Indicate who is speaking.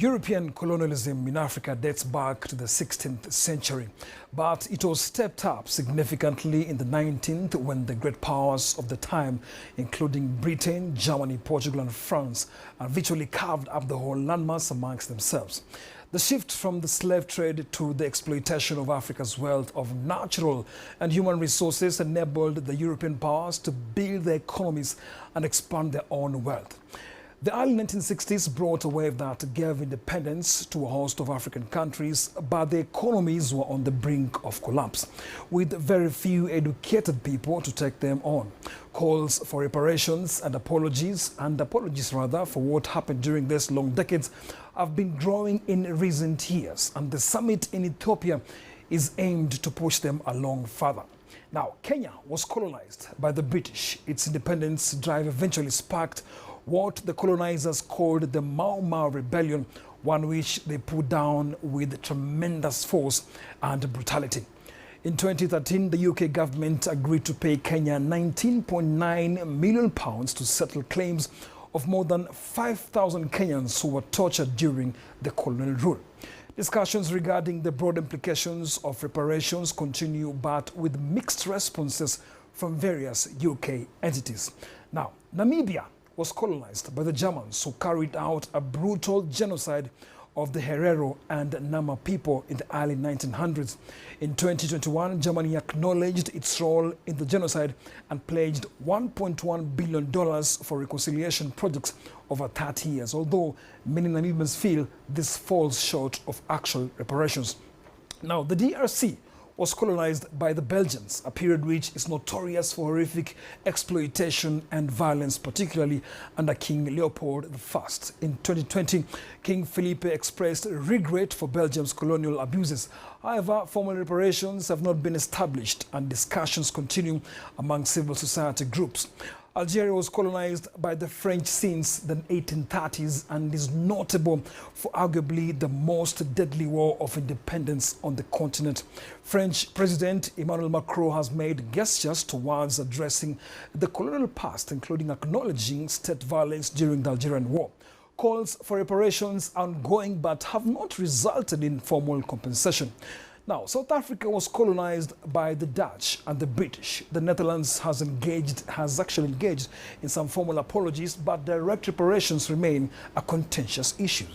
Speaker 1: European colonialism in Africa dates back to the 16th century, but it was stepped up significantly in the 19th when the great powers of the time, including Britain, Germany, Portugal and France, virtually carved up the whole landmass amongst themselves. The shift from the slave trade to the exploitation of Africa's wealth of natural and human resources enabled the European powers to build their economies and expand their own wealth. The early 1960s brought a wave that gave independence to a host of African countries, but the economies were on the brink of collapse, with very few educated people to take them on. Calls for reparations and apologies for what happened during these long decades have been growing in recent years, and the summit in Ethiopia is aimed to push them along further. Now, Kenya was colonized by the British. Its independence drive eventually sparked what the colonizers called the Mau Mau Rebellion, one which they put down with tremendous force and brutality. In 2013, the UK government agreed to pay Kenya £19.9 million to settle claims of more than 5,000 Kenyans who were tortured during the colonial rule. Discussions regarding the broad implications of reparations continue, but with mixed responses from various UK entities. Now, Namibia was colonized by the Germans, who carried out a brutal genocide of the Herero and Nama people in the early 1900s. In 2021, Germany acknowledged its role in the genocide and pledged $1.1 billion for reconciliation projects over 30 years, although many Namibians feel this falls short of actual reparations. Now, the DRC was colonized by the Belgians, a period which is notorious for horrific exploitation and violence, particularly under King Leopold I. In 2020, King Philippe expressed regret for Belgium's colonial abuses. However, formal reparations have not been established and discussions continue among civil society groups. Algeria was colonized by the French since the 1830s and is notable for arguably the most deadly war of independence on the continent. French President Emmanuel Macron has made gestures towards addressing the colonial past, including acknowledging state violence during the Algerian War. Calls for reparations are ongoing but have not resulted in formal compensation. Now, South Africa was colonized by the Dutch and the British. The Netherlands has actually engaged in some formal apologies, but direct reparations remain a contentious issue.